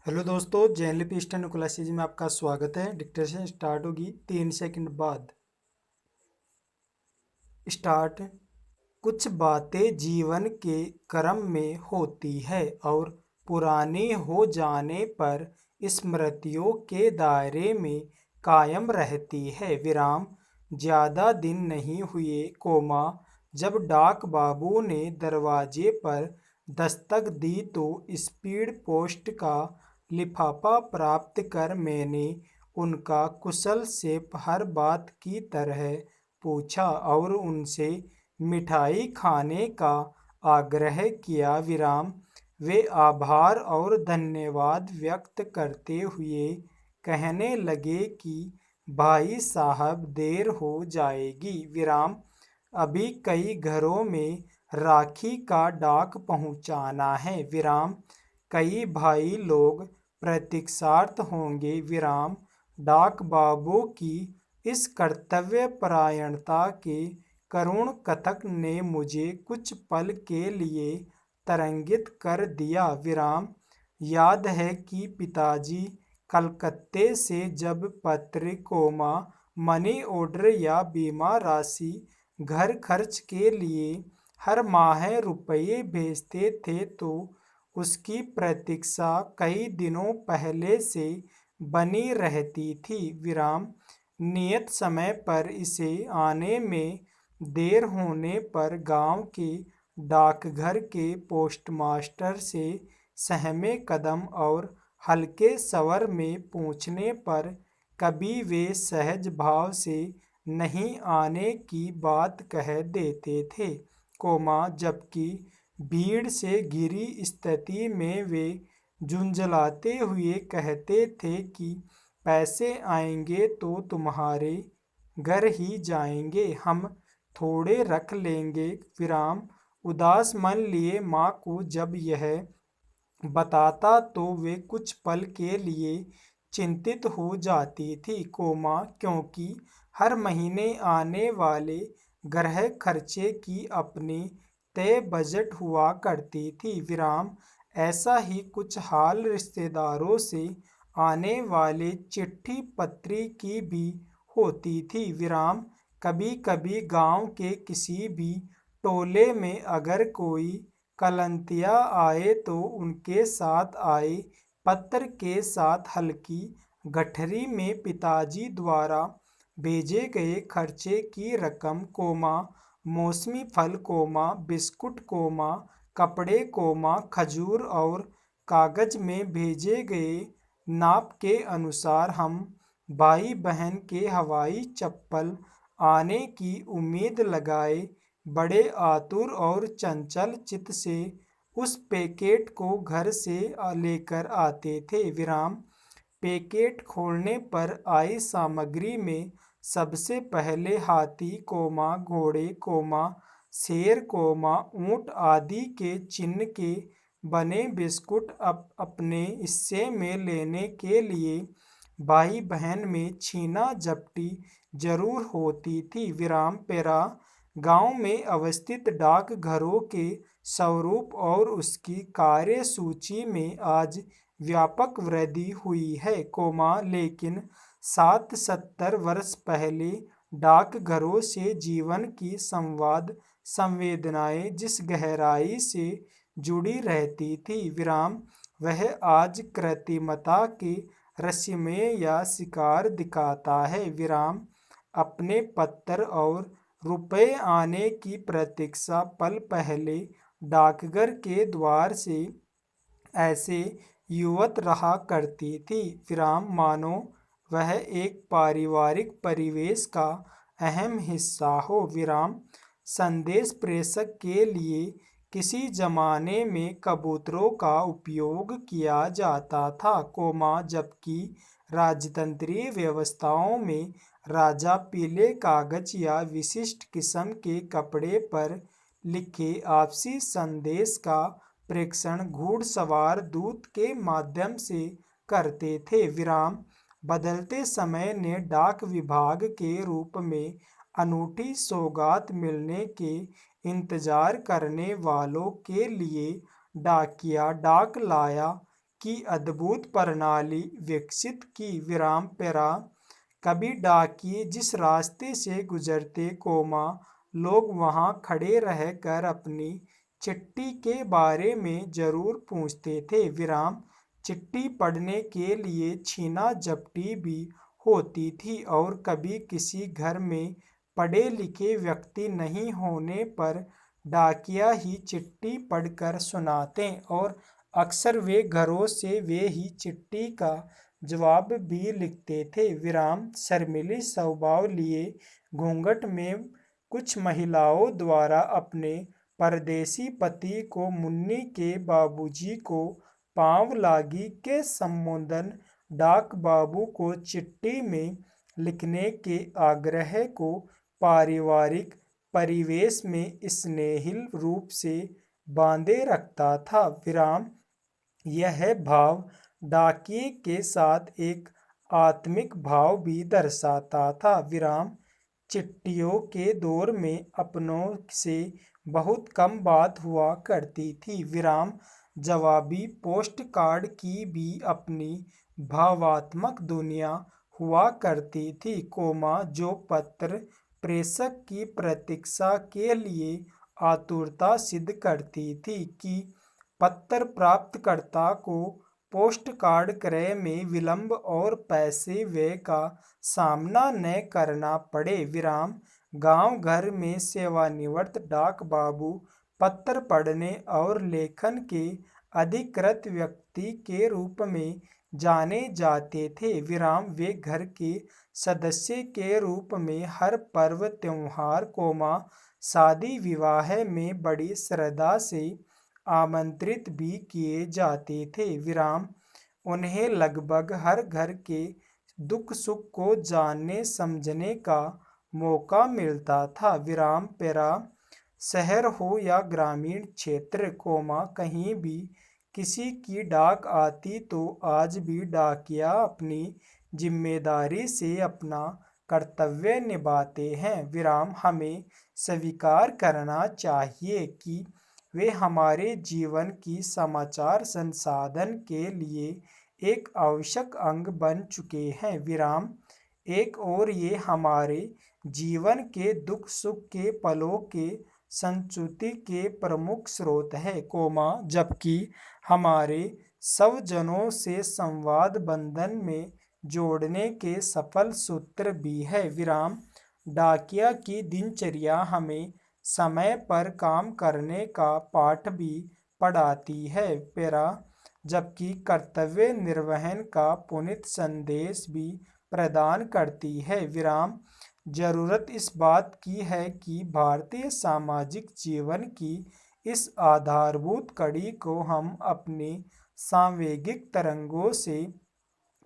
Hello दोस्तों, जेएनएलपी eastern classes में आपका स्वागत है। डिक्टेशन स्टार्ट होगी 3 सेकंड बाद। स्टार्ट। कुछ बातें जीवन के क्रम में होती है और पुरानी हो जाने पर स्मृतियों के दायरे में कायम रहती है। विराम। ज़्यादा दिन नहीं हुए, जब डाक बाबू ने दरवाजे पर दस्तक दी तो स्पीड पोस्ट का लिफाफा प्राप्त कर मैंने उनका कुशल से हर बात की तरह पूछा और उनसे मिठाई खाने का आग्रह किया। विराम। वे आभार और धन्यवाद व्यक्त करते हुए कहने लगे कि भाई साहब देर हो जाएगी। विराम। अभी कई घरों में राखी का डाक पहुंचाना है। विराम। कई भाई लोग प्रतीक्षार्थ होंगे। विराम। डाक बाबू की इस कर्तव्य परायणता के करुण कथक ने मुझे कुछ पल के लिए तरंगित कर दिया। विराम। याद है कि पिताजी कलकत्ते से जब पत्र, मनी ऑर्डर या बीमा राशि घर खर्च के लिए हर माह रुपये भेजते थे तो उसकी प्रतीक्षा कई दिनों पहले से बनी रहती थी। विराम। नियत समय पर इसे आने में देर होने पर गांव के डाकघर के पोस्टमास्टर से सहमे कदम और हल्के स्वर में पूछने पर कभी वे सहज भाव से नहीं आने की बात कह देते थे, जबकि भीड़ से घिरी स्थिति में वे झुंझलाते हुए कहते थे कि पैसे आएंगे तो तुम्हारे घर ही जाएंगे, हम थोड़े रख लेंगे। विराम। उदास मन लिए माँ को जब यह बताता तो वे कुछ पल के लिए चिंतित हो जाती थी, क्योंकि हर महीने आने वाले गृह खर्चे की अपनी तय बजट हुआ करती थी। विराम। ऐसा ही कुछ हाल रिश्तेदारों से आने वाले चिट्ठी पत्री की भी होती थी। विराम। कभी कभी गांव के किसी भी टोले में अगर कोई कलंतिया आए तो उनके साथ आए पत्र के साथ हल्की गठरी में पिताजी द्वारा भेजे गए खर्चे की रकम, मौसमी फल, बिस्कुट, कपड़े, खजूर और कागज में भेजे गए नाप के अनुसार हम भाई बहन के हवाई चप्पल आने की उम्मीद लगाए बड़े आतुर और चंचल चित्त से उस पैकेट को घर से लेकर आते थे। विराम। पैकेट खोलने पर आई सामग्री में सबसे पहले हाथी, घोड़े, शेर, ऊंट आदि के चिन्ह के बने बिस्कुट अपने हिस्से में लेने के लिए भाई बहन में छीना झपटी जरूर होती थी। विराम। पेरा। गांव में अवस्थित डाकघरों के स्वरूप और उसकी कार्यसूची में आज व्यापक वृद्धि हुई है, लेकिन 60-70 वर्ष पहले डाकघरों से जीवन की संवेदनाएं जिस गहराई से जुड़ी रहती थी, विराम, वह आज कृत्रिमता के रहस्यमय या शिकार दिखाता है। विराम। अपने पत्र और रुपए आने की प्रतीक्षा पल पहले डाकघर के द्वार से ऐसे युवत रहा करती थी, विराम, मानो वह एक पारिवारिक परिवेश का अहम हिस्सा हो। विराम। संदेश प्रेषक के लिए किसी जमाने में कबूतरों का उपयोग किया जाता था, जबकि राजतंत्रीय व्यवस्थाओं में राजा पीले कागज या विशिष्ट किस्म के कपड़े पर लिखे आपसी संदेश का प्रेषण घुड़सवार दूत के माध्यम से करते थे। विराम। बदलते समय ने डाक विभाग के रूप में अनूठी सौगात मिलने के इंतजार करने वालों के लिए डाकिया डाक लाया की अद्भुत प्रणाली विकसित की। विराम पेरा कभी डाकिये जिस रास्ते से गुजरते, लोग वहां खड़े रहकर अपनी चिट्ठी के बारे में जरूर पूछते थे। विराम चिट्ठी पढ़ने के लिए छीना झपटी भी होती थी और कभी किसी घर में पढ़े लिखे व्यक्ति नहीं होने पर डाकिया ही चिट्ठी पढ़कर सुनाते और अक्सर वे घरों से वे ही चिट्ठी का जवाब भी लिखते थे। विराम शर्मीली स्वभाव लिए घूंघट में कुछ महिलाओं द्वारा अपने परदेसी पति को मुन्नी के बाबूजी को पांव लागी के संबोधन डाक बाबू को चिट्ठी में लिखने के आग्रह को पारिवारिक परिवेश में स्नेहिल रूप से बांधे रखता था। विराम यह भाव डाकिये के साथ एक आत्मिक भाव भी दर्शाता था। विराम चिट्ठियों के दौर में अपनों से बहुत कम बात हुआ करती थी। विराम जवाबी पोस्ट कार्ड की भी अपनी भावात्मक दुनिया हुआ करती थी, जो पत्र प्रेषक की प्रतीक्षा के लिए आतुरता सिद्ध करती थी कि पत्र प्राप्तकर्ता को पोस्ट कार्ड क्रय में विलंब और पैसे व्यय का सामना न करना पड़े। विराम गांव घर में सेवानिवृत्त डाक बाबू पत्र पढ़ने और लेखन के अधिकृत व्यक्ति के रूप में जाने जाते थे। विराम वे घर के सदस्य के रूप में हर पर्व त्योहार, शादी विवाह में बड़ी श्रद्धा से आमंत्रित भी किए जाते थे। विराम उन्हें लगभग हर घर के दुख सुख को जानने समझने का मौका मिलता था। विराम पेरा शहर हो या ग्रामीण क्षेत्र, कहीं भी किसी की डाक आती तो आज भी डाकिया अपनी जिम्मेदारी से अपना कर्तव्य निभाते हैं। विराम हमें स्वीकार करना चाहिए कि वे हमारे जीवन की समाचार संसाधन के लिए एक आवश्यक अंग बन चुके हैं। विराम एक और ये हमारे जीवन के दुख सुख के पलों के संचुति के प्रमुख स्रोत है, जबकि हमारे स्वजनों से संवाद बंधन में जोड़ने के सफल सूत्र भी है। विराम डाकिया की दिनचर्या हमें समय पर काम करने का पाठ भी पढ़ाती है, जबकि कर्तव्य निर्वहन का पुनीत संदेश भी प्रदान करती है। विराम जरूरत इस बात की है कि भारतीय सामाजिक जीवन की इस आधारभूत कड़ी को हम अपनी सांवेगिक तरंगों से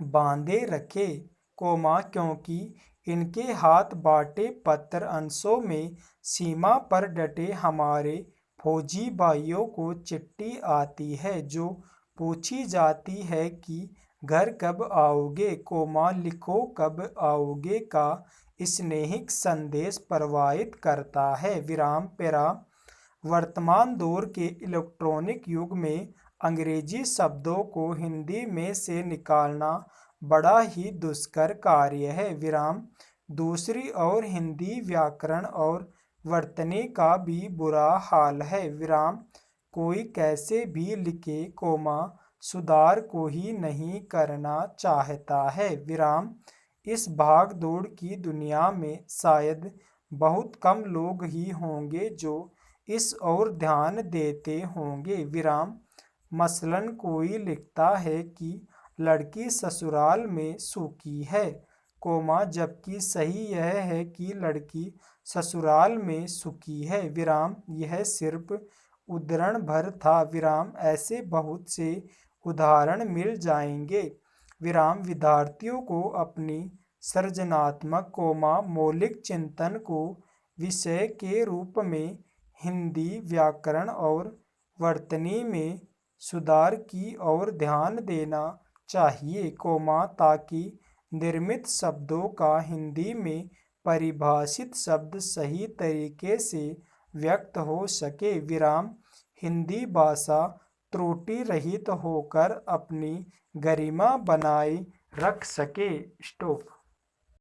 बांधे रखें, क्योंकि इनके हाथ बाटे पत्र अंशों में सीमा पर डटे हमारे फौजी भाइयों को चिट्ठी आती है जो पूछी जाती है कि घर कब आओगे, लिखो कब आओगे का स्नेहिक संदेश प्रवाहित करता है। विराम पेरा वर्तमान दौर के इलेक्ट्रॉनिक युग में अंग्रेजी शब्दों को हिंदी में से निकालना बड़ा ही दुष्कर कार्य है। विराम दूसरी ओर हिंदी व्याकरण और वर्तनी का भी बुरा हाल है। विराम कोई कैसे भी लिखे, सुधार को ही नहीं करना चाहता है। विराम इस भाग दौड़ की दुनिया में शायद बहुत कम लोग ही होंगे जो इस ओर ध्यान देते होंगे। विराम मसलन कोई लिखता है कि लड़की ससुराल में सुखी है, जबकि सही यह है कि लड़की ससुराल में सुखी है। विराम यह सिर्फ उदाहरण भर था। विराम ऐसे बहुत से उदाहरण मिल जाएंगे। विराम विद्यार्थियों को अपनी सृजनात्मक, मौलिक चिंतन को विषय के रूप में हिंदी व्याकरण और वर्तनी में सुधार की ओर ध्यान देना चाहिए, ताकि निर्मित शब्दों का हिंदी में परिभाषित शब्द सही तरीके से व्यक्त हो सके। विराम हिंदी भाषा त्रुटि रहित होकर अपनी गरिमा बनाए रख सके। स्टॉप।